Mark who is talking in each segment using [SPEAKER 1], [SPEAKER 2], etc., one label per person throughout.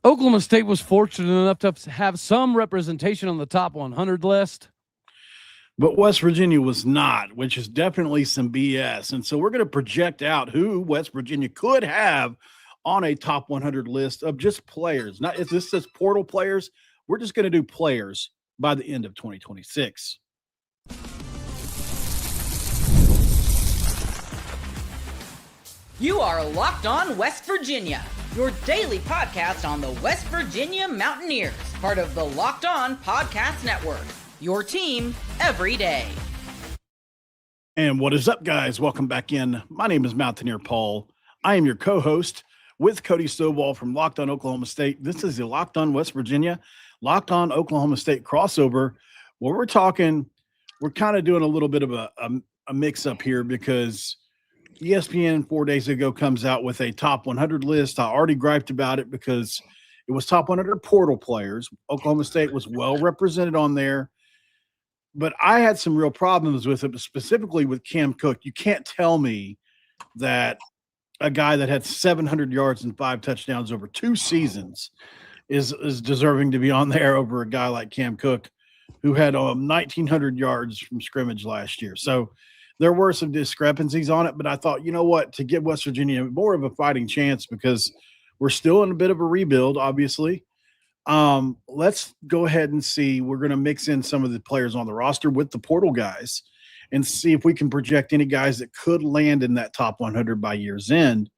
[SPEAKER 1] Oklahoma State was fortunate enough to have some representation on the top 100 list.
[SPEAKER 2] But West Virginia was not, which is definitely some BS. And so we're going to project out who West Virginia could have on a top 100 list of just players. Not if this says portal players, we're just going to do players by the end of 2026.
[SPEAKER 3] You are Locked On West Virginia, your daily podcast on the West Virginia Mountaineers, part of the Locked On Podcast Network, your team every day.
[SPEAKER 2] And what is up, guys? Welcome back in. My name is Mountaineer Paul. I am your co-host with Cody Stovall from Locked On Oklahoma State. This is the Locked On West Virginia, Locked On Oklahoma State crossover, where we're kind of doing a little bit of a mix-up here because ESPN 4 days ago comes out with a top 100 list. I already griped about it because it was top 100 portal players. Oklahoma State was well represented on there, but I had some real problems with it, specifically with Cam Cook. You can't tell me that a guy that had 700 yards and 5 touchdowns over 2 seasons is deserving to be on there over a guy like Cam Cook, who had 1,900 yards from scrimmage last year. So there were some discrepancies on it, but I thought, you know what, to give West Virginia more of a fighting chance because we're still in a bit of a rebuild, obviously. Let's go ahead and see. We're going to mix in some of the players on the roster with the portal guys and see if we can project any guys that could land in that top 100 by year's end.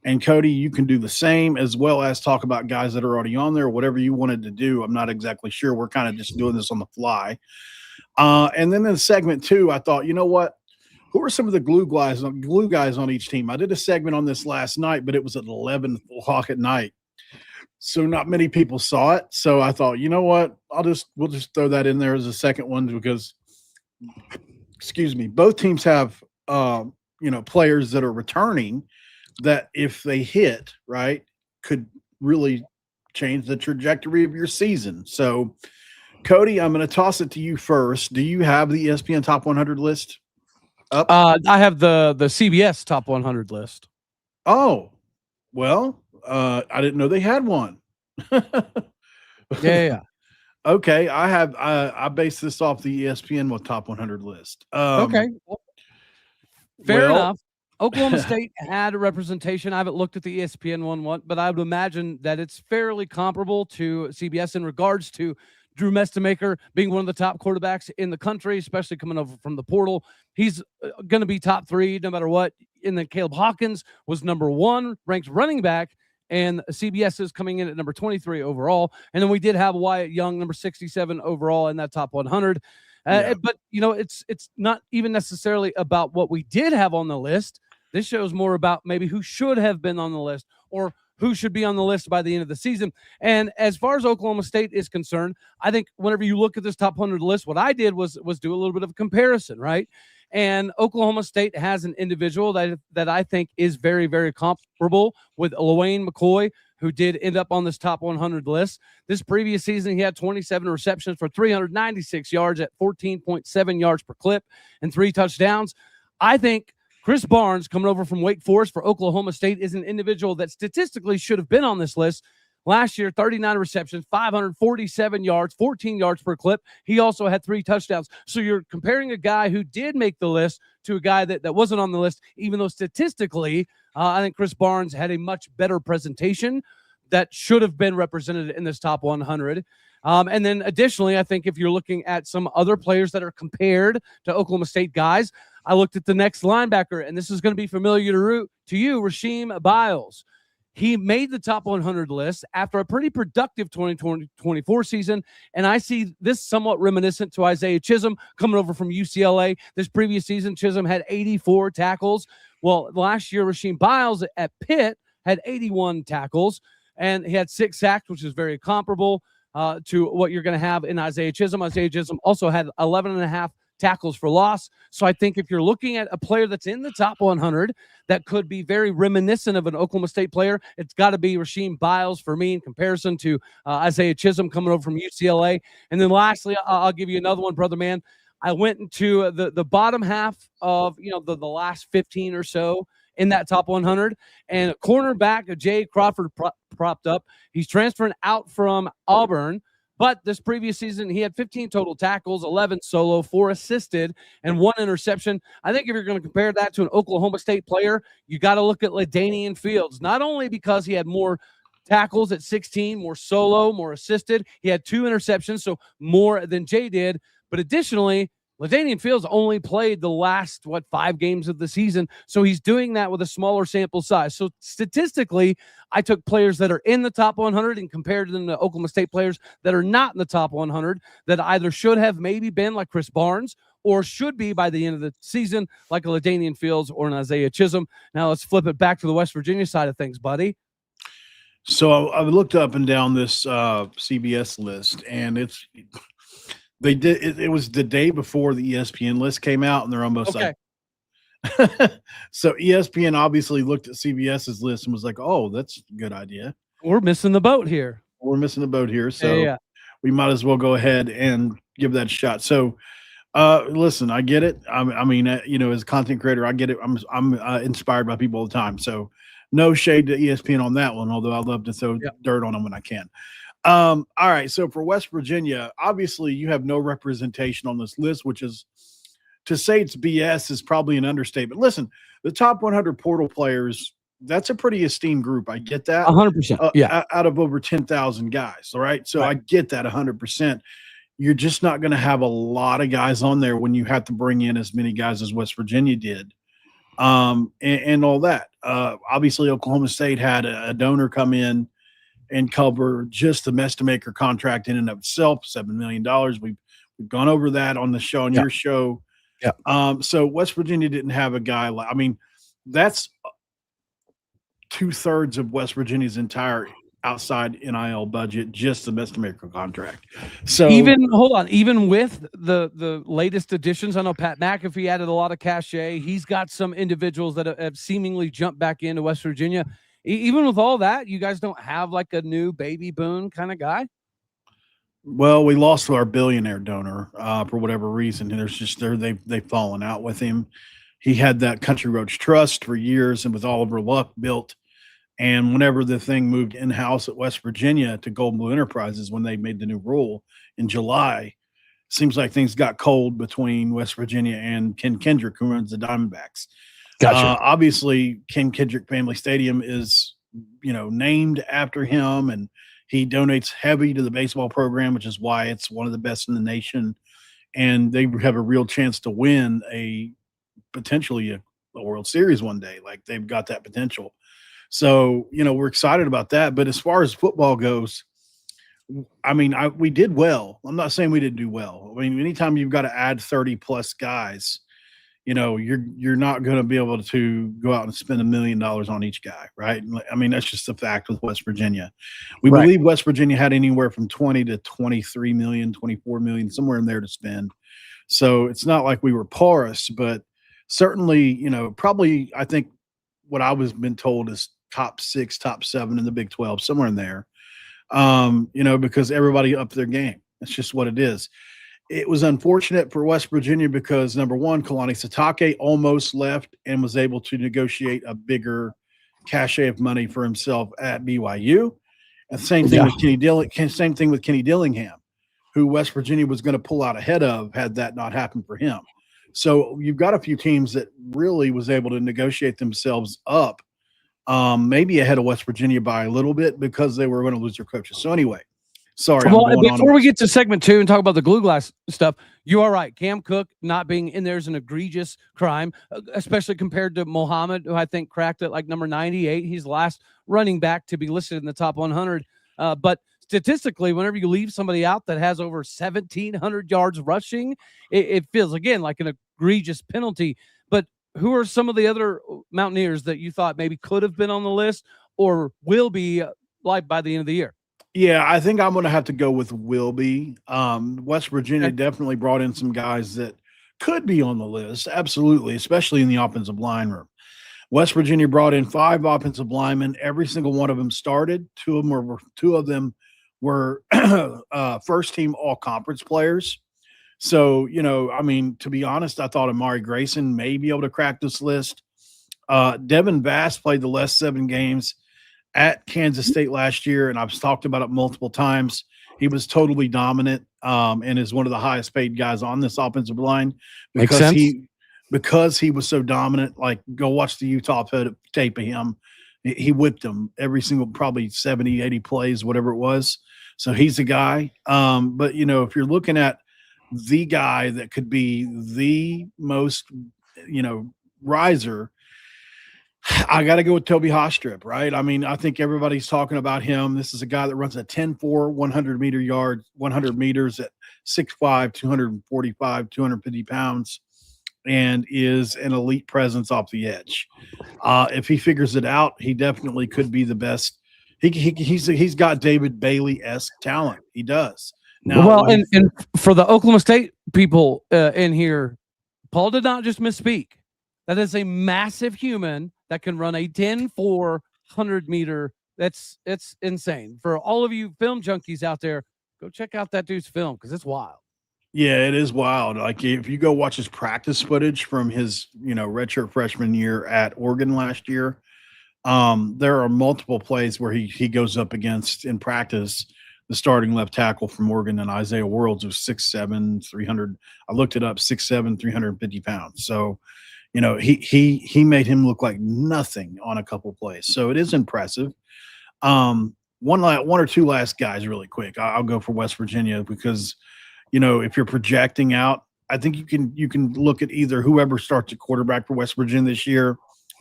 [SPEAKER 2] And Cody, you can do the same, as well as talk about guys that are already on there, whatever you wanted to do. I'm not exactly sure. We're kind of just doing this on the fly. And then in segment 2, I thought, you know what? Who are some of the glue guys on each team? I did a segment on this last night, but it was at 11 o'clock at night. So not many people saw it. So I thought, you know what? We'll just throw that in there as a second one because, both teams have, players that are returning that if they hit, right, could really change the trajectory of your season. So, Cody, I'm going to toss it to you first. Do you have the ESPN top 100 list up?
[SPEAKER 1] I have the CBS top 100 list.
[SPEAKER 2] Oh, well, I didn't know they had one.
[SPEAKER 1] Yeah.
[SPEAKER 2] Okay, I based this off the ESPN top 100 list.
[SPEAKER 1] Okay. Fair enough. Oklahoma State had a representation. I haven't looked at the ESPN one, but I would imagine that it's fairly comparable to CBS in regards to Drew Mestemaker being one of the top quarterbacks in the country, especially coming over from the portal. He's going to be top 3 no matter what. And then Caleb Hawkins was number 1 ranked running back, and CBS is coming in at number 23 overall. And then we did have Wyatt Young, number 67 overall in that top 100. But, it's not even necessarily about what we did have on the list. This shows more about maybe who should have been on the list or who should be on the list by the end of the season. And as far as Oklahoma State is concerned, I think whenever you look at this top 100 list, what I did was do a little bit of a comparison, right? And Oklahoma State has an individual that I think is very, very comparable with Lawayne McCoy, who did end up on this top 100 list. This previous season, he had 27 receptions for 396 yards at 14.7 yards per clip and 3 touchdowns. I think Chris Barnes, coming over from Wake Forest for Oklahoma State, is an individual that statistically should have been on this list. Last year, 39 receptions, 547 yards, 14 yards per clip. He also had 3 touchdowns. So you're comparing a guy who did make the list to a guy that wasn't on the list, even though statistically, I think Chris Barnes had a much better presentation that should have been represented in this top 100. And then additionally, I think if you're looking at some other players that are compared to Oklahoma State guys, I looked at the next linebacker, and this is going to be familiar to you, Rasheem Biles. He made the top 100 list after a pretty productive 2024 season, and I see this somewhat reminiscent to Isaiah Chisholm coming over from UCLA. This previous season, Chisholm had 84 tackles. Well, last year, Rasheem Biles at Pitt had 81 tackles, and he had 6 sacks, which is very comparable to what you're going to have in Isaiah Chisholm. Isaiah Chisholm also had 11.5 tackles for loss. So I think if you're looking at a player that's in the top 100 that could be very reminiscent of an Oklahoma State player, it's got to be Rasheem Biles for me in comparison to Isaiah Chisholm coming over from UCLA. And then lastly, I'll give you another one, brother man. I went into the bottom half of the last 15 or so in that top 100, and cornerback Jay propped up. He's transferring out from Auburn. But this previous season, he had 15 total tackles, 11 solo, 4 assisted, and 1 interception. I think if you're going to compare that to an Oklahoma State player, you got to look at LaDanian Fields, not only because he had more tackles at 16, more solo, more assisted. He had 2 interceptions, so more than Jay did. But additionally, LaDanian Fields only played the last, 5 games of the season, so he's doing that with a smaller sample size. So statistically, I took players that are in the top 100 and compared them to Oklahoma State players that are not in the top 100 that either should have maybe been like Chris Barnes or should be by the end of the season like a LaDanian Fields or an Isaiah Chisholm. Now let's flip it back to the West Virginia side of things, buddy.
[SPEAKER 2] So I looked up and down this CBS list, and it was the day before the ESPN list came out, and they're almost
[SPEAKER 1] okay.
[SPEAKER 2] like so ESPN obviously looked at CBS's list and was like, oh, that's a good idea.
[SPEAKER 1] We're missing the boat here.
[SPEAKER 2] So we might as well go ahead and give that a shot. So listen, I get it. I mean, as a content creator, I get it. I'm inspired by people all the time. So no shade to ESPN on that one, although I love to throw dirt on them when I can. All right. So for West Virginia, obviously you have no representation on this list, which is, to say it's BS is probably an understatement. Listen, the top 100 portal players, that's a pretty esteemed group. I get that.
[SPEAKER 1] 100%.
[SPEAKER 2] Out of over 10,000 guys. All right. So I get that 100%. You're just not going to have a lot of guys on there when you have to bring in as many guys as West Virginia did. And all that. Obviously, Oklahoma State had a donor come in and cover just the Mestamaker contract in and of itself, $7 million. We've gone over that on the show, on your show.
[SPEAKER 1] Yeah.
[SPEAKER 2] So West Virginia didn't have a guy like, I mean, that's 2/3 of West Virginia's entire outside NIL budget, just the Mestamaker contract. So
[SPEAKER 1] even with the latest additions, I know Pat McAfee added a lot of cachet. He's got some individuals that have seemingly jumped back into West Virginia. Even with all that, you guys don't have like a new Baby Boone kind of guy?
[SPEAKER 2] Well, we lost our billionaire donor for whatever reason. And there's just they've fallen out with him. He had that Country Roads Trust for years and with Oliver Luck built. And whenever the thing moved in-house at West Virginia to Golden Blue Enterprises, when they made the new rule in July, seems like things got cold between West Virginia and Ken Kendrick, who runs the Diamondbacks.
[SPEAKER 1] Gotcha.
[SPEAKER 2] Obviously, Ken Kendrick Family Stadium is, named after him, and he donates heavy to the baseball program, which is why it's one of the best in the nation. And they have a real chance to win potentially a World Series one day. Like, they've got that potential. So, we're excited about that. But as far as football goes, I mean, we did well. I'm not saying we didn't do well. I mean, anytime you've got to add 30 plus guys, you're not going to be able to go out and spend $1 million on each guy, right? I mean, that's just a fact with West Virginia. We believe West Virginia had anywhere from 20 to 23 million, 24 million, somewhere in there to spend. So it's not like we were porous, but certainly, probably I think what I was been told is top 6, top 7 in the Big 12, somewhere in there. Because everybody upped their game. That's just what it is. It was unfortunate for West Virginia because, number one, Kalani Sitake almost left and was able to negotiate a bigger cachet of money for himself at BYU. And same thing with Kenny Dillingham, who West Virginia was going to pull out ahead of had that not happened for him. So you've got a few teams that really was able to negotiate themselves up, maybe ahead of West Virginia by a little bit because they were going to lose their coaches. So anyway, sorry.
[SPEAKER 1] Well, before we get to segment 2 and talk about the glue glass stuff, you are right. Cam Cook not being in there is an egregious crime, especially compared to Muhammad, who I think cracked it like number 98. He's the last running back to be listed in the top 100. But statistically, whenever you leave somebody out that has over 1,700 yards rushing, it feels, again, like an egregious penalty. But who are some of the other Mountaineers that you thought maybe could have been on the list or will be like by the end of the year?
[SPEAKER 2] Yeah, I think I'm going to have to go with will be. West Virginia definitely brought in some guys that could be on the list, absolutely, especially in the offensive line room. West Virginia brought in 5 offensive linemen. Every single one of them started. Two of them were first-team all-conference players. So, I mean, to be honest, I thought Amari Grayson may be able to crack this list. Devin Bass played the last 7 games at Kansas State last year, and I've talked about it multiple times. He was totally dominant, and is one of the highest paid guys on this offensive line because he was so dominant. Like, go watch the Utah tape of him. He whipped them every single, probably 70, 80 plays, whatever it was. So he's a guy. But, if you're looking at the guy that could be the most, riser, I got to go with Toby Hostrip, right? I mean, I think everybody's talking about him. This is a guy that runs a 10-4, 100 meters at 6'5", 245, 250 pounds, and is an elite presence off the edge. If he figures it out, he definitely could be the best. He's got David Bailey-esque talent. He does.
[SPEAKER 1] Now, and for the Oklahoma State people in here, Paul did not just misspeak. That is a massive human that can run a 10-4 100-meter. It's insane. For all of you film junkies out there, go check out that dude's film because it's wild.
[SPEAKER 2] Yeah, it is wild. Like, if you go watch his practice footage from his, redshirt freshman year at Oregon last year, there are multiple plays where he goes up against, in practice, the starting left tackle from Oregon, and Isaiah Worlds, was 6'7", 300. I looked it up, 6'7", 350 pounds. So, he made him look like nothing on a couple plays. So it is impressive. One or two last guys really quick. I'll go for West Virginia because, if you're projecting out, I think you can look at either whoever starts at quarterback for West Virginia this year,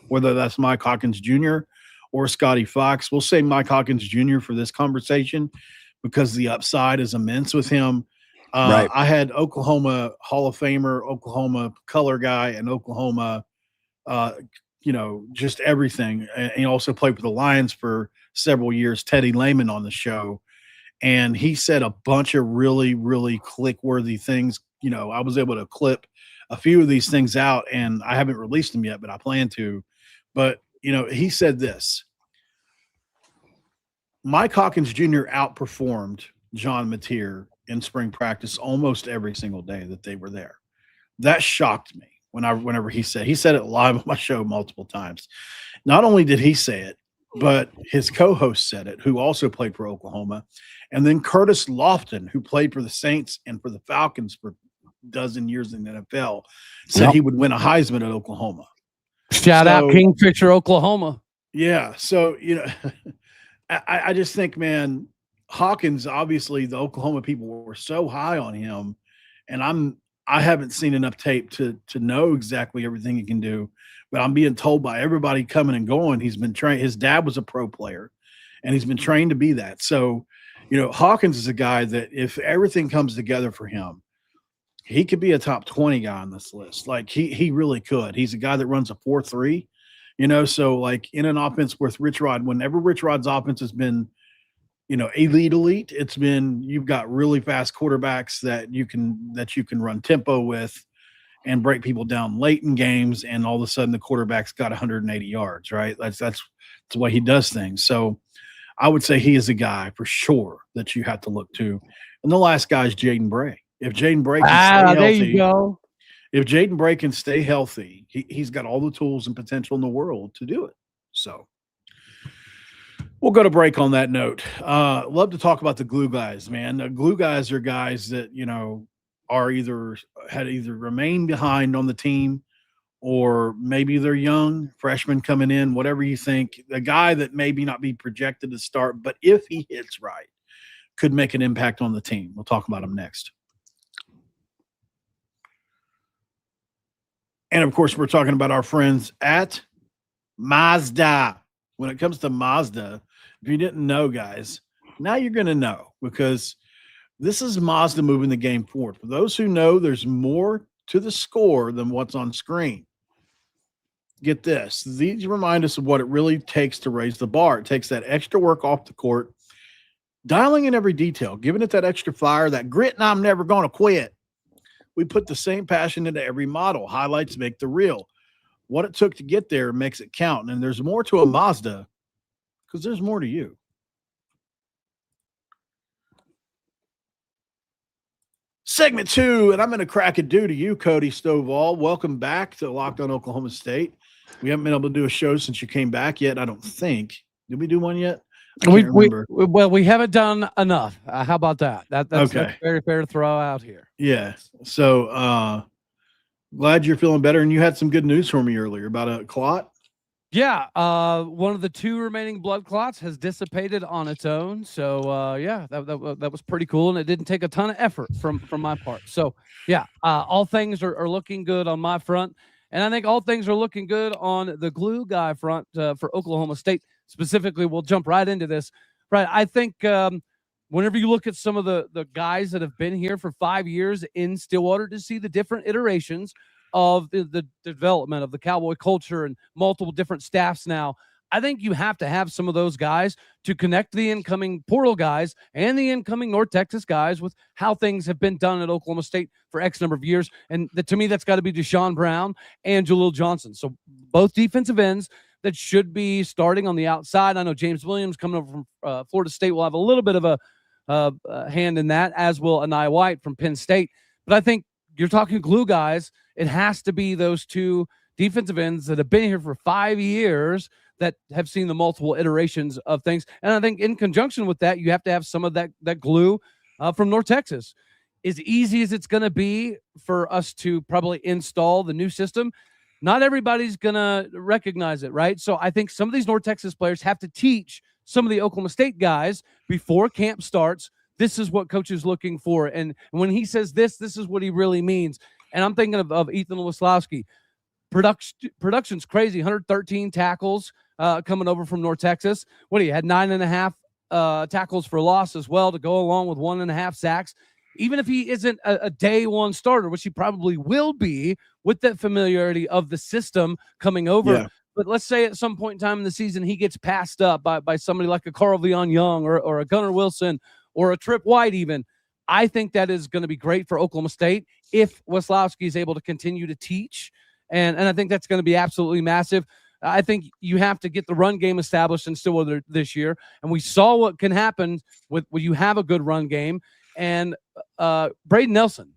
[SPEAKER 2] whether that's Mike Hawkins Jr. or Scotty Fox. We'll say Mike Hawkins Jr. for this conversation because the upside is immense with him. Right. I had Oklahoma Hall of Famer, Oklahoma color guy, and Oklahoma, just everything. And he also played for the Lions for several years, Teddy Lehman, on the show. And he said a bunch of really, really click-worthy things. I was able to clip a few of these things out, and I haven't released them yet, but I plan to. But, he said this. Mike Hawkins Jr. outperformed John Mateer in spring practice almost every single day that they were there. That shocked me whenever he said it live on my show multiple times. Not only did he say it, but his co-host said it, who also played for Oklahoma. And then Curtis Lofton, who played for the Saints and for the Falcons for a dozen years in the NFL, said he would win a Heisman at Oklahoma.
[SPEAKER 1] Shout out Kingfisher, Oklahoma.
[SPEAKER 2] Yeah. So, I just think, man, Hawkins, obviously the Oklahoma people were so high on him, and I haven't seen enough tape to know exactly everything he can do, but I'm being told by everybody coming and going, he's been trained. His dad was a pro player, and he's been trained to be that. So, Hawkins is a guy that if everything comes together for him, he could be a top 20 guy on this list. Like, he really could. He's a guy that runs a 4.3, so like in an offense with Rich Rod, whenever Rich Rod's offense has been, elite, it's been, you've got really fast quarterbacks that you can run tempo with and break people down late in games, and all of a sudden the quarterback's got 180 yards, right? That's the way he does things. So I would say he is a guy for sure that you have to look to. And the last guy is Jaden Bray. If Jaden Bray can stay healthy,
[SPEAKER 1] there you go.
[SPEAKER 2] If Jaden Bray can stay healthy, he's got all the tools and potential in the world to do it. So we'll go to break on that note. Love to talk about the glue guys, man. The glue guys are guys that, are had either remained behind on the team, or maybe they're young freshmen coming in, whatever you think. The guy that maybe not be projected to start, but if he hits right, could make an impact on the team. We'll talk about him next. And of course, we're talking about our friends at Mazda. When it comes to Mazda, if you didn't know, guys, now you're going to know, because this is Mazda moving the game forward. For those who know, there's more to the score than what's on screen. Get this. These remind us of what it really takes to raise the bar. It takes that extra work off the court, dialing in every detail, giving it that extra fire, that grit, and I'm never going to quit. We put the same passion into every model. Highlights make the real. What it took to get there makes it count. And there's more to a Mazda because there's more to you. Segment 2, and I'm going to crack it due to you, Cody Stovall. Welcome back to Locked On Oklahoma State. We haven't been able to do a show since you came back yet, I don't think. Did we do one yet? I can't remember.
[SPEAKER 1] We haven't done enough. How about that? That's
[SPEAKER 2] okay.
[SPEAKER 1] very fair to throw out here.
[SPEAKER 2] Yeah. So glad you're feeling better, and you had some good news for me earlier about a clot.
[SPEAKER 1] Yeah, one of the 2 remaining blood clots has dissipated on its own. So yeah, that was pretty cool, and it didn't take a ton of effort from my part. So yeah, all things are looking good on my front, and I think all things are looking good on the glue guy front for Oklahoma State specifically. We'll jump right into this. Right, I think whenever you look at some of the guys that have been here for 5 years in Stillwater, to see the different iterations of the development of the Cowboy culture and multiple different staffs now, I think you have to have some of those guys to connect the incoming portal guys and the incoming North Texas guys with how things have been done at Oklahoma State for X number of years. And to me, that's got to be Deshaun Brown and Jaleel Johnson. So both defensive ends that should be starting on the outside. I know James Williams coming over from Florida State will have a little bit of a hand in that, as will Anai White from Penn State. But I think you're talking glue guys. It has to be those 2 defensive ends that have been here for 5 years that have seen the multiple iterations of things. And I think in conjunction with that, you have to have some of that glue from North Texas. As easy as it's going to be for us to probably install the new system, not everybody's going to recognize it, right? So I think some of these North Texas players have to teach some of the Oklahoma State guys before camp starts. This is what coach is looking for. And when he says this is what he really means. And I'm thinking of Ethan Wislowski. Production's crazy. 113 tackles coming over from North Texas. What he had 9.5 tackles for loss as well to go along with 1.5 sacks. Even if he isn't a day one starter, which he probably will be with that familiarity of the system coming over. Yeah. But let's say at some point in time in the season, he gets passed up by somebody like a Carl Leon Young or a Gunnar Wilson or a Trip White even. I think that is going to be great for Oklahoma State if Wislowski is able to continue to teach. And I think that's going to be absolutely massive. I think you have to get the run game established in Stillwater this year. And we saw what can happen when you have a good run game. And Braden Nelson,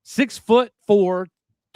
[SPEAKER 1] 6'4",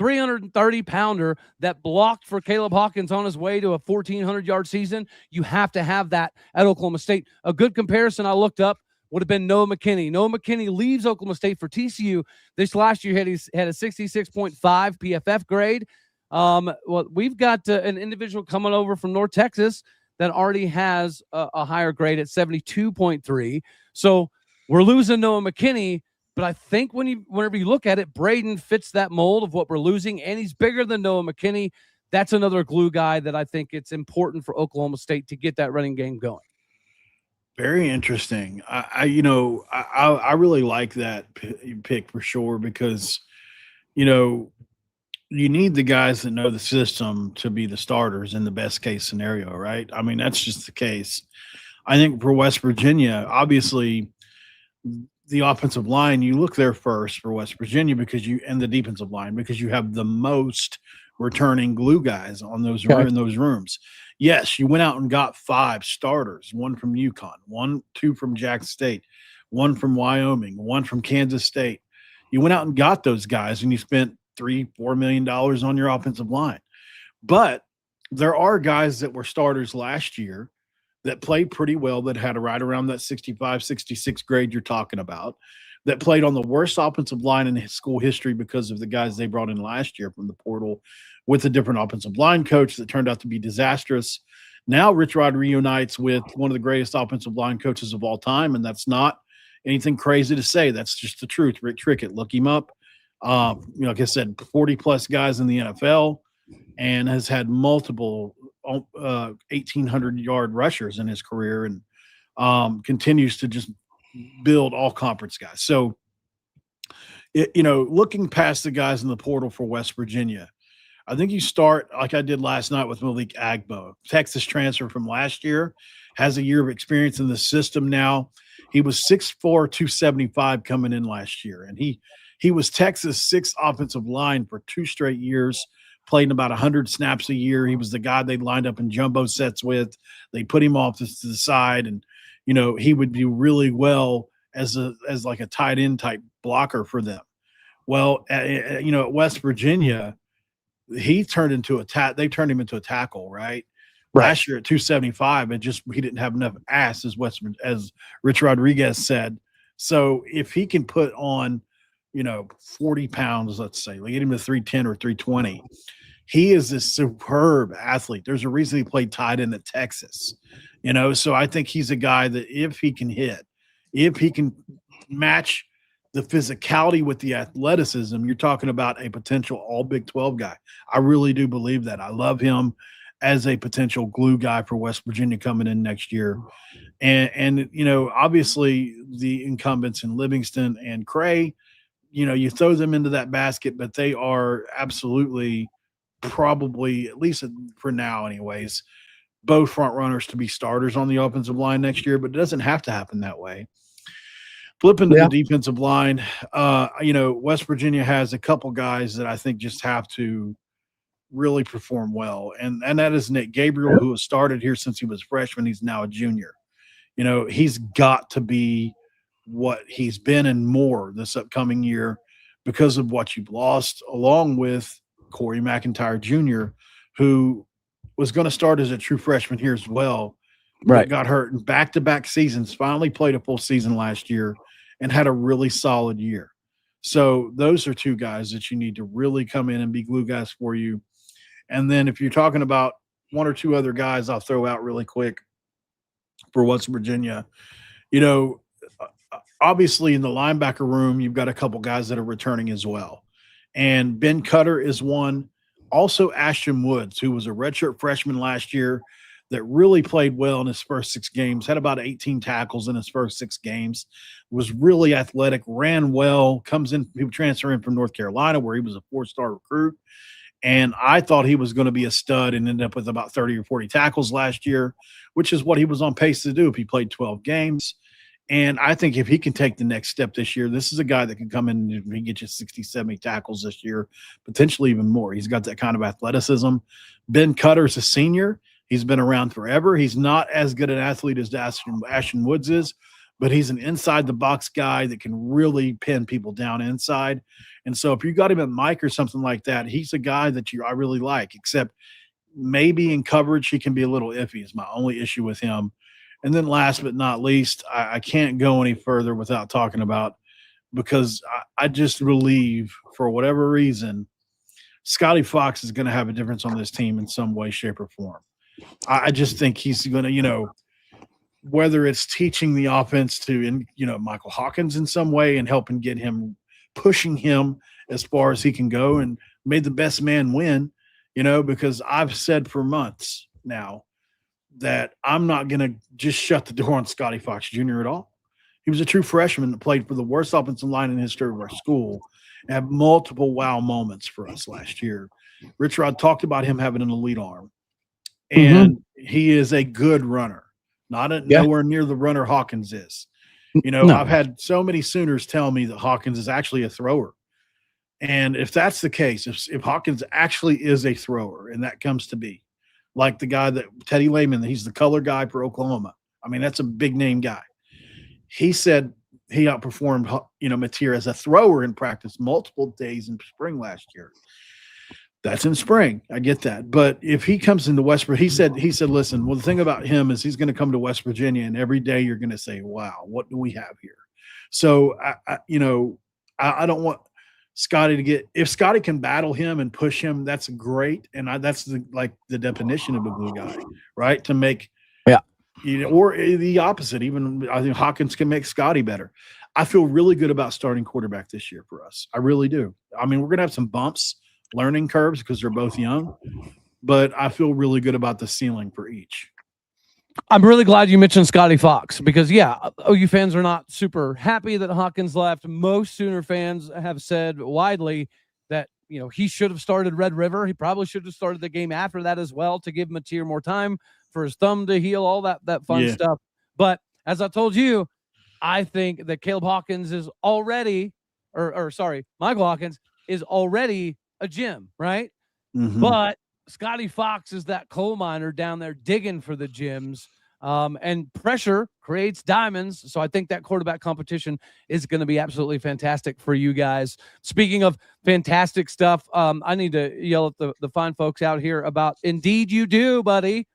[SPEAKER 1] 330-pounder that blocked for Caleb Hawkins on his way to a 1,400-yard season. You have to have that at Oklahoma State. A good comparison I looked up would have been Noah McKinney. Noah McKinney leaves Oklahoma State for TCU. This last year had a 66.5 PFF grade. Well, we've got an individual coming over from North Texas that already has a higher grade at 72.3. So we're losing Noah McKinney, but I think whenever you look at it, Braden fits that mold of what we're losing, and he's bigger than Noah McKinney. That's another glue guy that I think it's important for Oklahoma State to get that running game going.
[SPEAKER 2] Very interesting. I really like that pick for sure because, you need the guys that know the system to be the starters in the best case scenario, right? I mean, that's just the case. I think for West Virginia, obviously the offensive line, you look there first for West Virginia and the defensive line, because you have the most returning glue guys on those in those rooms. Yes, you went out and got 5 starters, 1 from UConn, 2 from Jackson State, 1 from Wyoming, 1 from Kansas State. You went out and got those guys, and you spent $3-4 million on your offensive line. But there are guys that were starters last year that played pretty well, that had a right around that 65, 66 grade you're talking about, that played on the worst offensive line in school history because of the guys they brought in last year from the portal with a different offensive line coach that turned out to be disastrous. Now Rich Rod reunites with one of the greatest offensive line coaches of all time, and that's not anything crazy to say. That's just the truth. Rick Trickett, look him up. Like I said, 40-plus guys in the NFL, and has had multiple 1,800-yard rushers in his career, and continues to just build all-conference guys. So, looking past the guys in the portal for West Virginia, I think you start like I did last night with Malik Agbo, Texas transfer from last year, has a year of experience in the system now. He was 6'4", 275 coming in last year, and he was Texas' 6th offensive line for 2 straight years, played about 100 snaps a year. He was the guy they lined up in jumbo sets with. They put him off to the side, and he would do really well as like a tight end type blocker for them. Well, at West Virginia, they turned him into a tackle, right? Last year at 275, he didn't have enough ass, as Rich Rodriguez said. So if he can put on, 40 pounds, let's say, get him to 310 or 320, he is a superb athlete. There's a reason he played tight end at Texas, so I think he's a guy that if he can hit, if he can match the physicality with the athleticism, you're talking about a potential all Big 12 guy. I really do believe that. I love him as a potential glue guy for West Virginia coming in next year. And obviously the incumbents in Livingston and Cray, you throw them into that basket, but they are absolutely probably, at least for now anyways, both front runners to be starters on the offensive line next year, but it doesn't have to happen that way. Flipping to the defensive line, West Virginia has a couple guys that I think just have to really perform well. And that is Nick Gabriel, who has started here since he was a freshman. He's now a junior. He's got to be what he's been and more this upcoming year because of what you've lost, along with Corey McIntyre Jr., who was going to start as a true freshman here as well, but got hurt in back-to-back seasons, finally played a full season last year and had a really solid year. So those are two guys that you need to really come in and be glue guys for you. And then if you're talking about one or two other guys, I'll throw out really quick for West Virginia. Obviously in the linebacker room, you've got a couple guys that are returning as well. And Ben Cutter is one. Also Ashton Woods, who was a redshirt freshman last year that really played well in his first 6 games, had about 18 tackles in his first 6 games, was really athletic, ran well, comes in, he transferred in from North Carolina where he was a 4-star recruit. And I thought he was going to be a stud and ended up with about 30 or 40 tackles last year, which is what he was on pace to do if he played 12 games. And I think if he can take the next step this year, this is a guy that can come in and get you 60, 70 tackles this year, potentially even more. He's got that kind of athleticism. Ben Cutter's a senior. He's been around forever. He's not as good an athlete as Ashton Woods is, but he's an inside-the-box guy that can really pin people down inside. And so if you got him at Mike or something like that, he's a guy that I really like, except maybe in coverage he can be a little iffy is my only issue with him. And then last but not least, I can't go any further without talking about, because I just believe for whatever reason, Scotty Fox is going to have a difference on this team in some way, shape, or form. I just think he's going to, whether it's teaching the offense to, Michael Hawkins in some way and helping get him, pushing him as far as he can go and made the best man win, because I've said for months now that I'm not going to just shut the door on Scotty Fox Jr. at all. He was a true freshman that played for the worst offensive line in the history of our school and had multiple wow moments for us last year. Rich Rod talked about him having an elite arm, and he is a good runner, nowhere near the runner Hawkins is. I've had so many Sooners tell me that Hawkins is actually a thrower. And if that's the case, if Hawkins actually is a thrower, and that comes to be, like the guy that Teddy Lehman, he's the color guy for Oklahoma. I mean, that's a big name guy. He said he outperformed, Mateer as a thrower in practice multiple days in spring last year. That's in spring. I get that. But if he comes into West Virginia, he said, listen, well, the thing about him is he's going to come to West Virginia and every day you're going to say, wow, what do we have here? So, I don't want Scotty to get – if Scotty can battle him and push him, that's great. And that's the definition of a glue guy, right? To make – or the opposite. Even I think Hawkins can make Scotty better. I feel really good about starting quarterback this year for us. I really do. I mean, we're going to have some bumps, learning curves because they're both young, but I feel really good about the ceiling for each.
[SPEAKER 1] I'm really glad you mentioned Scotty Fox because, OU fans are not super happy that Hawkins left. Most Sooner fans have said widely that, he should have started Red River. He probably should have started the game after that as well to give Mateer more time for his thumb to heal, all that fun stuff. But as I told you, I think that Caleb Hawkins is already, Michael Hawkins is already a gem, right? Mm-hmm. But Scotty Fox is that coal miner down there digging for the gems, and pressure creates diamonds. So I think that quarterback competition is going to be absolutely fantastic for you guys. Speaking of fantastic stuff, I need to yell at the fine folks out here about Indeed You Do, buddy.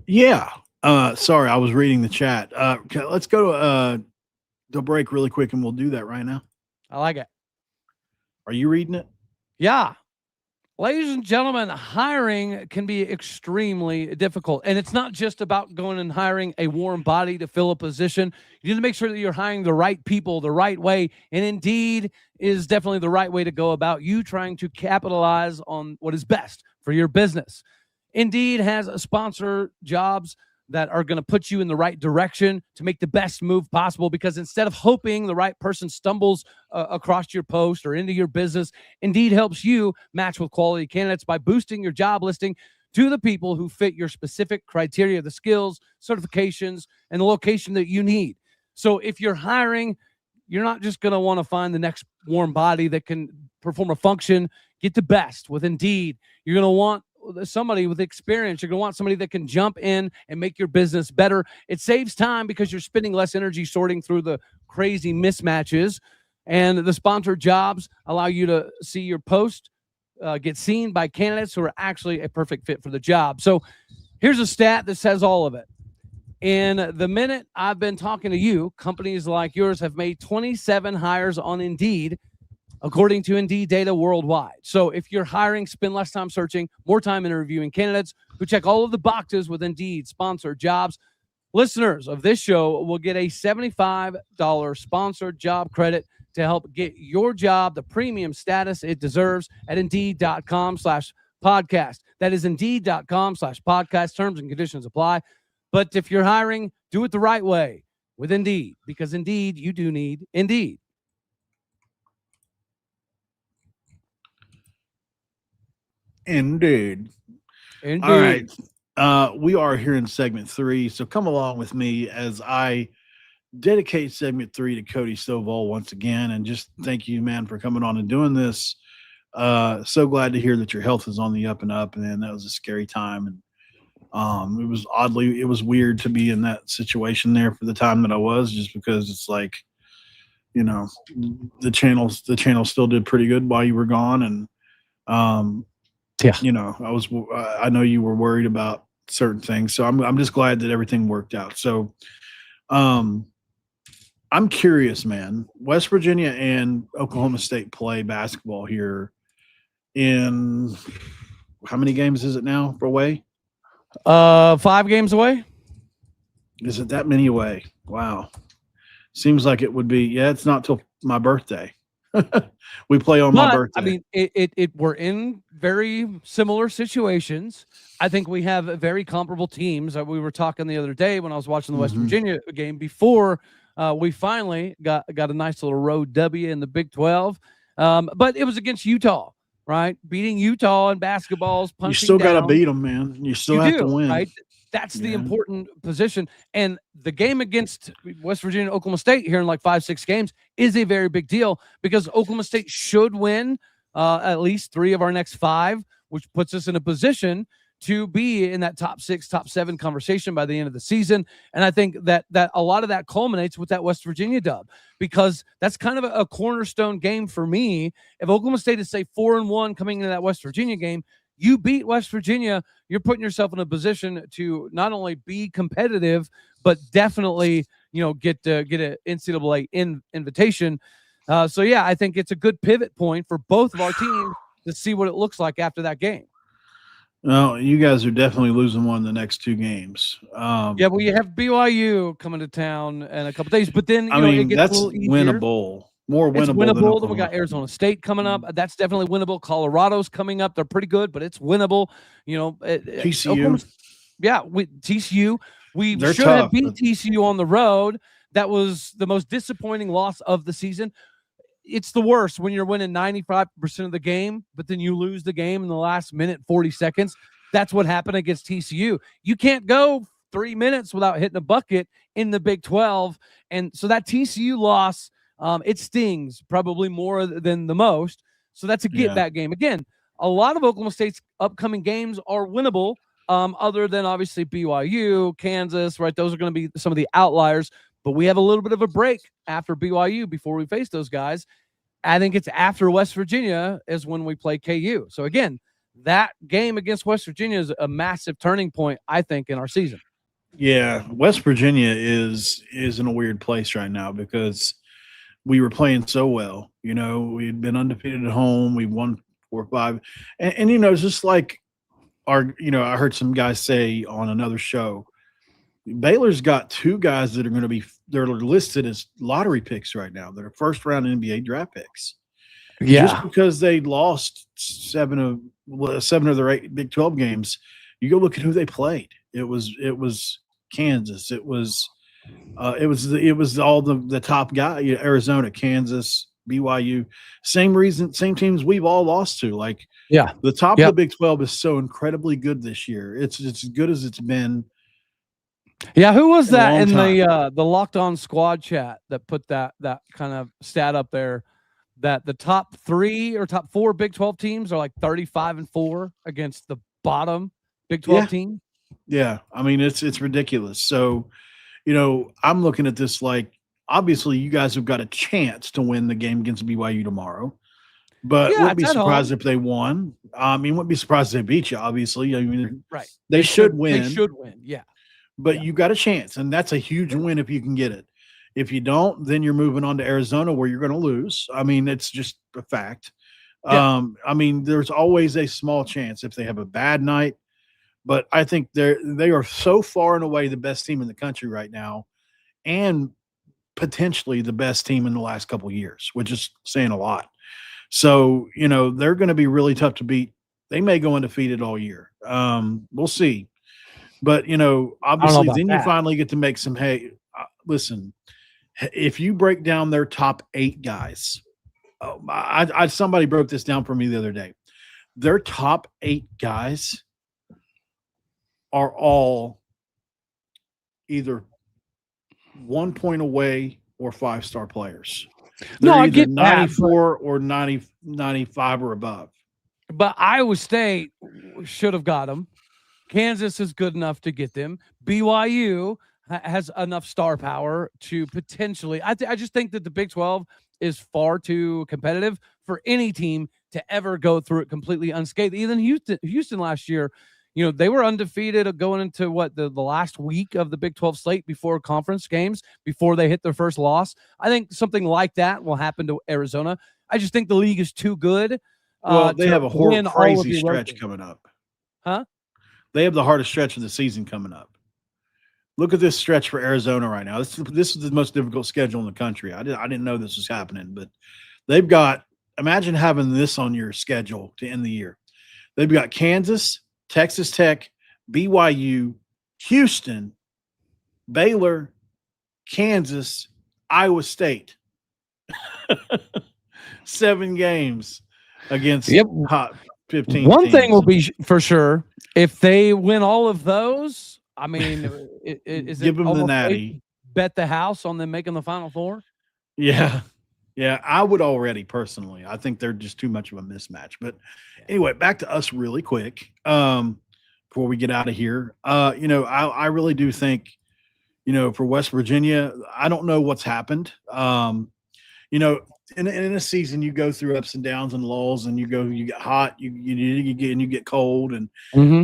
[SPEAKER 2] Yeah. Sorry, I was reading the chat. Let's go to the break really quick, and we'll do that right now.
[SPEAKER 1] I like it.
[SPEAKER 2] Are you reading it?
[SPEAKER 1] Yeah. Ladies and gentlemen, hiring can be extremely difficult. And it's not just about going and hiring a warm body to fill a position. You need to make sure that you're hiring the right people the right way. And Indeed is definitely the right way to go about you trying to capitalize on what is best for your business. Indeed has sponsor jobs that are going to put you in the right direction to make the best move possible, because instead of hoping the right person stumbles across your post or into your business, Indeed helps you match with quality candidates by boosting your job listing to the people who fit your specific criteria, the skills, certifications, and the location that you need. So if you're hiring, you're not just going to want to find the next warm body that can perform a function. Get the best with Indeed. You're going to want somebody with experience. You're going to want somebody that can jump in and make your business better. It saves time because you're spending less energy sorting through the crazy mismatches. And the sponsored jobs allow you to see your post get seen by candidates who are actually a perfect fit for the job. So here's a stat that says all of it. In the minute I've been talking to you, companies like yours have made 27 hires on Indeed, according to Indeed data worldwide. So if you're hiring, spend less time searching, more time interviewing candidates who check all of the boxes with Indeed sponsored jobs. Listeners of this show will get a $75 sponsored job credit to help get your job the premium status it deserves at Indeed.com/podcast. That is Indeed.com/podcast. Terms and conditions apply. But if you're hiring, do it the right way with Indeed, because Indeed, you do need Indeed.
[SPEAKER 2] Indeed. All right. We are here in segment 3, so come along with me as I dedicate segment 3 to Cody Stovall once again, and just thank you, man, for coming on and doing this. So glad to hear that your health is on the up and up, and that was a scary time, and it was weird to be in that situation there for the time that I was, just because it's like, you know, the channel still did pretty good while you were gone, and yeah, you know, I know you were worried about certain things, so I'm just glad that everything worked out. So, I'm curious, man. West Virginia and Oklahoma State play basketball here in how many games is it now away?
[SPEAKER 1] 5 games away.
[SPEAKER 2] Is it that many away? Wow. Seems like it would be. Yeah, it's not till my birthday. We play on my birthday.
[SPEAKER 1] I mean, we're in very similar situations. I think we have very comparable teams. We were talking the other day when I was watching the West Virginia game before we finally got a nice little road W in the Big 12. But it was against Utah, right? Beating Utah in basketballs, punching.
[SPEAKER 2] You still got to beat them, man. You still have to win,
[SPEAKER 1] right? That's the important position. And the game against West Virginia and Oklahoma State here in like 5-6 games is a very big deal, because Oklahoma State should win at least 3 of our next 5, which puts us in a position to be in that top 6, top 7 conversation by the end of the season. And I think that a lot of that culminates with that West Virginia dub, because that's kind of a cornerstone game for me. If Oklahoma State is, say, 4-1 coming into that West Virginia game, you beat West Virginia, you're putting yourself in a position to not only be competitive, but definitely, you know, get an NCAA invitation. So yeah, I think it's a good pivot point for both of our teams to see what it looks like after that game.
[SPEAKER 2] No, you guys are definitely losing one of the next 2 games.
[SPEAKER 1] Yeah, well, you have BYU coming to town in a couple days, but then
[SPEAKER 2] it gets that's a little winnable. More winnable.
[SPEAKER 1] It's winnable. Then we got Arizona State coming up. That's definitely winnable. Colorado's coming up. They're pretty good, but it's winnable. You know,
[SPEAKER 2] TCU.
[SPEAKER 1] TCU. They're should
[SPEAKER 2] tough,
[SPEAKER 1] have beat TCU on the road. That was the most disappointing loss of the season. It's the worst when you're winning 95% of the game, but then you lose the game in the last minute, 40 seconds. That's what happened against TCU. You can't go 3 minutes without hitting a bucket in the Big 12. And so that TCU loss, it stings probably more than the most. So that's a get-back game. Again, a lot of Oklahoma State's upcoming games are winnable, other than obviously BYU, Kansas, right? Those are going to be some of the outliers. But we have a little bit of a break after BYU before we face those guys. I think it's after West Virginia is when we play KU. So, again, that game against West Virginia is a massive turning point, I think, in our season.
[SPEAKER 2] Yeah, West Virginia is in a weird place right now because we were playing so well. You know, we'd been undefeated at home. We won 4 or 5, and you know, it's just like I heard some guys say on another show, Baylor's got 2 guys that are they're listed as lottery picks right now. They're first round NBA draft picks. Just because they lost 7 of their 8 Big 12 games, you go look at who they played. It was Kansas. It was all the top guy, Arizona, Kansas, BYU. Same teams we've all lost to. Like, the top of the Big 12 is so incredibly good this year. It's as good as it's been.
[SPEAKER 1] Yeah, who was that in the Locked On Squad chat that put that kind of stat up there? That the top 3 or top 4 Big 12 teams are like 35-4 against the bottom Big 12 team.
[SPEAKER 2] Yeah, I mean it's ridiculous. So, you know, I'm looking at this like, obviously you guys have got a chance to win the game against BYU tomorrow, but wouldn't be surprised if they won. I mean, wouldn't be surprised if they beat you. Obviously, I mean,
[SPEAKER 1] right?
[SPEAKER 2] They should win.
[SPEAKER 1] They should win. Yeah,
[SPEAKER 2] but you got a chance, and that's a huge win if you can get it. If you don't, then you're moving on to Arizona where you're going to lose. I mean, it's just a fact. I mean, there's always a small chance if they have a bad night, but I think they are so far and away the best team in the country right now, and potentially the best team in the last couple of years, which is saying a lot. So, you know, they're going to be really tough to beat. They may go undefeated all year. We'll see. But, you know, obviously then you finally get to make some hay. Listen, if you break down their top 8 guys, somebody broke this down for me the other day. Their top 8 guys are all either 1 point away or 5-star players. They're
[SPEAKER 1] I get
[SPEAKER 2] 94 or 95 or above.
[SPEAKER 1] But Iowa State should have got them. Kansas is good enough to get them. BYU has enough star power to potentially. I just think that the Big 12 is far too competitive for any team to ever go through it completely unscathed. Even Houston last year, you know, they were undefeated going into the last week of the Big 12 slate before conference games, before they hit their first loss. I think something like that will happen to Arizona. I just think the league is too good.
[SPEAKER 2] Well, they have a crazy stretch coming up.
[SPEAKER 1] Huh?
[SPEAKER 2] They have the hardest stretch of the season coming up. Look at this stretch for Arizona right now. This is the most difficult schedule in the country. I didn't know this was happening, but they've got, imagine having this on your schedule to end the year. They've got Kansas, Texas Tech, BYU, Houston, Baylor, Kansas, Iowa State. 7 games against top 15
[SPEAKER 1] One
[SPEAKER 2] teams.
[SPEAKER 1] thing will be for sure, if they win all of those, I mean,
[SPEAKER 2] give them the natty.
[SPEAKER 1] Bet the house on them making the Final Four?
[SPEAKER 2] Yeah. Yeah, I would already personally. I think they're just too much of a mismatch. But anyway, back to us really quick before we get out of here. You know, I really do think, you know, for West Virginia, I don't know what's happened. You know, in a season, you go through ups and downs and lulls, and you get hot, you get cold, and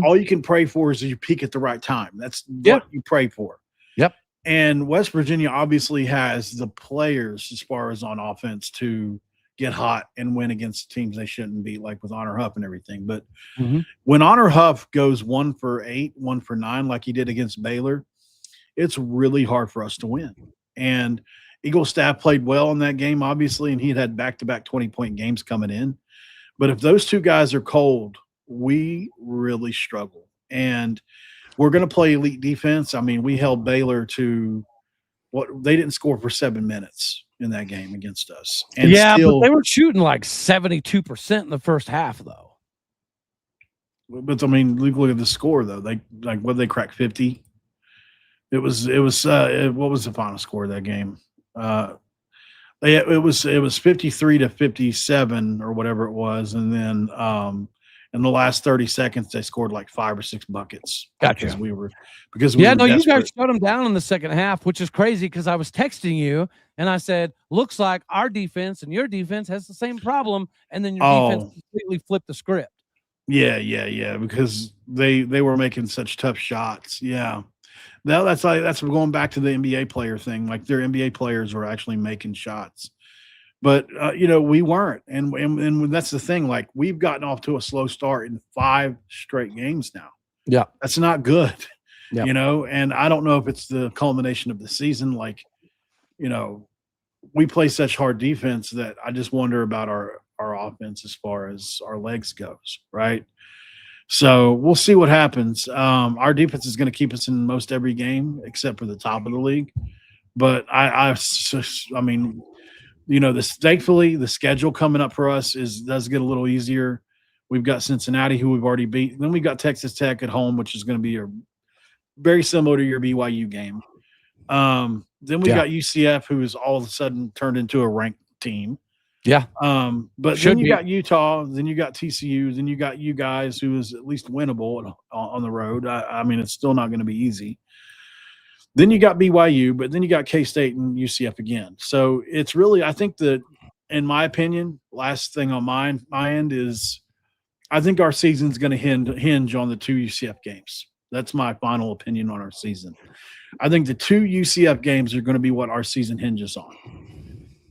[SPEAKER 2] all you can pray for is you peak at the right time. That's what you pray for.
[SPEAKER 1] Yep.
[SPEAKER 2] And West Virginia obviously has the players as far as on offense to get hot and win against teams they shouldn't beat, like with Honor Huff and everything. But when Honor Huff goes 1 for 8, 1 for 9, like he did against Baylor, it's really hard for us to win. And Eagle staff played well in that game, obviously, and he had back-to-back 20-point games coming in. But if those 2 guys are cold, we really struggle. And we're going to play elite defense. I mean, we held Baylor to they didn't score for 7 minutes in that game against us. And
[SPEAKER 1] but they were shooting like 72% in the first half, though.
[SPEAKER 2] But I mean, look at the score, though. What did they crack 50? It was what was the final score of that game? It was 53-57 or whatever it was, and then in the last 30 seconds they scored like 5 or 6 buckets.
[SPEAKER 1] Gotcha.
[SPEAKER 2] Because we were
[SPEAKER 1] you guys
[SPEAKER 2] desperate.
[SPEAKER 1] shut them down in the second half, which is crazy because I was texting you and I said, looks like our defense and your defense has the same problem, and then your defense completely flipped the script.
[SPEAKER 2] Yeah. Because they were making such tough shots. Yeah. Now that's going back to the NBA player thing. Like their NBA players were actually making shots, but we weren't. And that's the thing. Like we've gotten off to a slow start in 5 straight games now.
[SPEAKER 1] Yeah,
[SPEAKER 2] that's not good.
[SPEAKER 1] Yeah.
[SPEAKER 2] And I don't know if it's the culmination of the season. Like, we play such hard defense that I just wonder about our offense as far as our legs goes, right? So we'll see what happens. Our defense is going to keep us in most every game except for the top of the league. But thankfully the schedule coming up for us does get a little easier. We've got Cincinnati, who we've already beat. Then we've got Texas Tech at home, which is going to be very similar to your BYU game. Then we got UCF, who is all of a sudden turned into a ranked team.
[SPEAKER 1] Yeah.
[SPEAKER 2] But then you got Utah, then you got TCU, then you got you guys, who is at least winnable on the road. I mean, it's still not going to be easy. Then you got BYU, but then you got K-State and UCF again. So it's really, I think that, in my opinion, last thing on my end is, I think our season's going to hinge on the 2 UCF games. That's my final opinion on our season. I think the 2 UCF games are going to be what our season hinges on.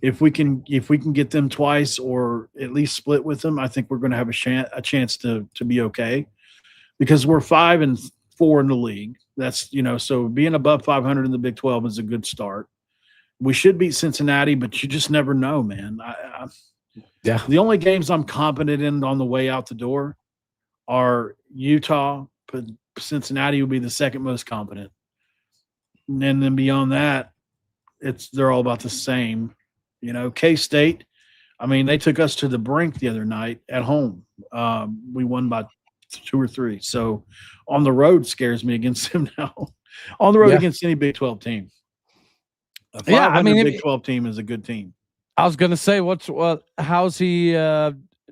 [SPEAKER 2] If we can get them twice or at least split with them, I think we're going to have a chance to be okay, because we're 5-4 in the league. That's, so being above 500 in the Big 12 is a good start. We should beat Cincinnati, but you just never know, man. The only games I'm confident in on the way out the door are Utah, but Cincinnati will be the second most confident. And then beyond that, they're all about the same. K-State, I mean, they took us to the brink the other night at home. We won by 2 or 3. So on the road scares me against them now. On the road against any Big 12 team. A 500 Big 12 team is a good team.
[SPEAKER 1] I was going to say, how's he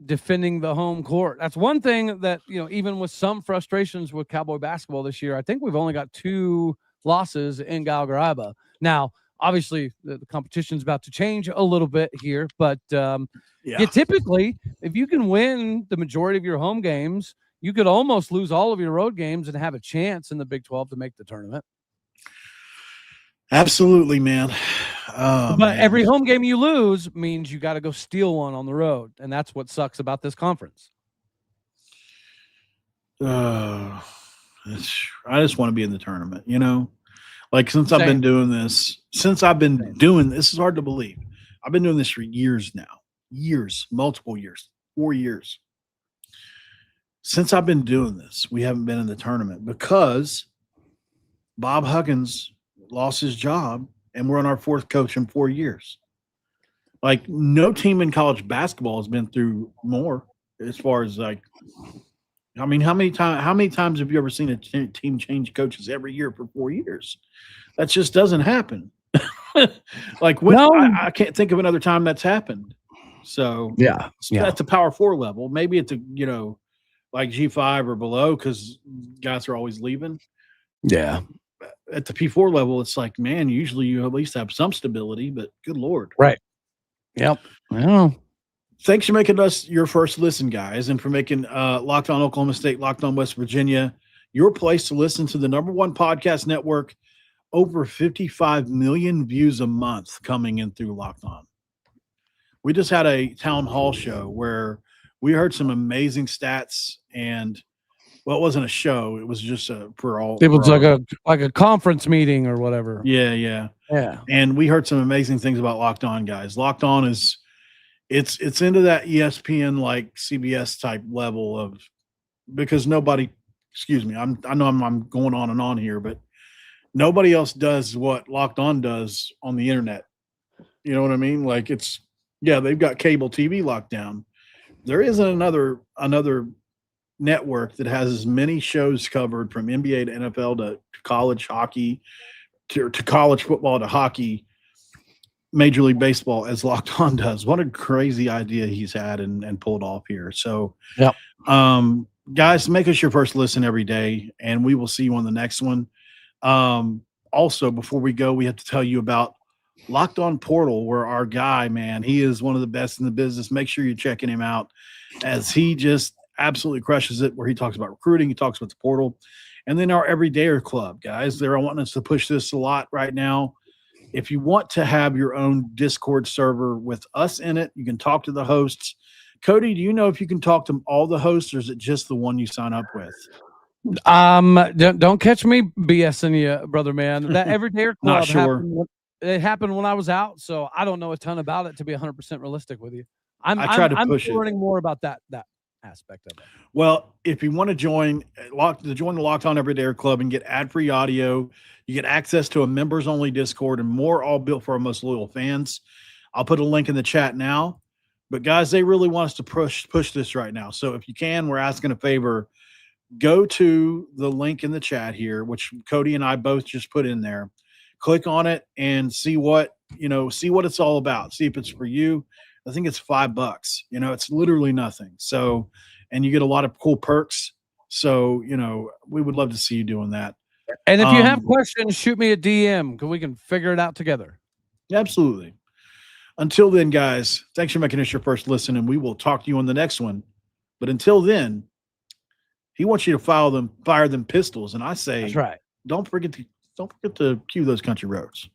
[SPEAKER 1] defending the home court? That's one thing that, even with some frustrations with Cowboy basketball this year, I think we've only got 2 losses in Galgaraiba. Now, obviously, the competition's about to change a little bit here, but typically, if you can win the majority of your home games, you could almost lose all of your road games and have a chance in the Big 12 to make the tournament.
[SPEAKER 2] Absolutely, man.
[SPEAKER 1] But every home game you lose means you got to go steal one on the road, and that's what sucks about this conference.
[SPEAKER 2] I just want to be in the tournament, Like, since I've been doing this, it's hard to believe. I've been doing this for years now. Multiple years, 4 years. Since I've been doing this, we haven't been in the tournament because Bob Huggins lost his job and we're on our 4th coach in 4 years. Like, no team in college basketball has been through more as far as, like, I mean, how many times have you ever seen a team change coaches every year for 4 years? That just doesn't happen. Like, I can't think of another time that's happened. So at the Power 4 level, maybe at the, like G5 or below, because guys are always leaving.
[SPEAKER 1] Yeah.
[SPEAKER 2] At the P4 level, it's like, man, usually you at least have some stability, but good Lord.
[SPEAKER 1] Right. Yep. I know.
[SPEAKER 2] Thanks for making us your first listen, guys, and for making Locked On Oklahoma State, Locked On West Virginia your place to listen to the #1 podcast network. Over 55 million views a month coming in through Locked On. We just had a town hall show where we heard some amazing stats, and it wasn't a show. It was just like a conference meeting or whatever.
[SPEAKER 1] Yeah.
[SPEAKER 2] And we heard some amazing things about Locked On, guys. Locked On it's into that ESPN, like CBS type level of, because nobody, excuse me, I know I'm going on and on here, but nobody else does what Locked On does on the internet. You know what I mean? Like, they've got cable TV locked down. There isn't another network that has as many shows covered, from NBA to NFL to college hockey to college football to hockey, Major League Baseball, as Locked On does. What a crazy idea he's had and pulled off here. So, guys, make us your first listen every day, and we will see you on the next one. Also, before we go, we have to tell you about Locked On Portal, where our guy, man, he is one of the best in the business. Make sure you're checking him out, as he just absolutely crushes it, where he talks about recruiting, he talks about the portal. And then our Everydayer Club, guys. They're wanting us to push this a lot right now. If you want to have your own Discord server with us in it, you can talk to the hosts. Cody, do you know if you can talk to all the hosts, or is it just the one you sign up with?
[SPEAKER 1] Don't catch me BSing you, brother man. That Everydayer Club
[SPEAKER 2] Not sure.
[SPEAKER 1] happened when I was out, so I don't know a ton about it, to be 100% realistic with you.
[SPEAKER 2] I tried to push it.
[SPEAKER 1] learning more about that aspect of it.
[SPEAKER 2] Well, if you want to join the Locked On Everydayer Club and get ad-free audio, you get access to a members-only Discord and more, all built for our most loyal fans. I'll put a link in the chat now. But guys, they really want us to push this right now. So if you can, we're asking a favor. Go to the link in the chat here, which Cody and I both just put in there. Click on it and see what it's all about. See if it's for you. I think it's $5. It's literally nothing. So, and you get a lot of cool perks. So, we would love to see you doing that.
[SPEAKER 1] And if you have questions, shoot me a DM because we can figure it out together.
[SPEAKER 2] Absolutely. Until then, guys, thanks for making us your first listen, and we will talk to you on the next one. But until then, he wants you to fire them pistols, and I say,
[SPEAKER 1] that's right.
[SPEAKER 2] Don't forget to cue those country roads.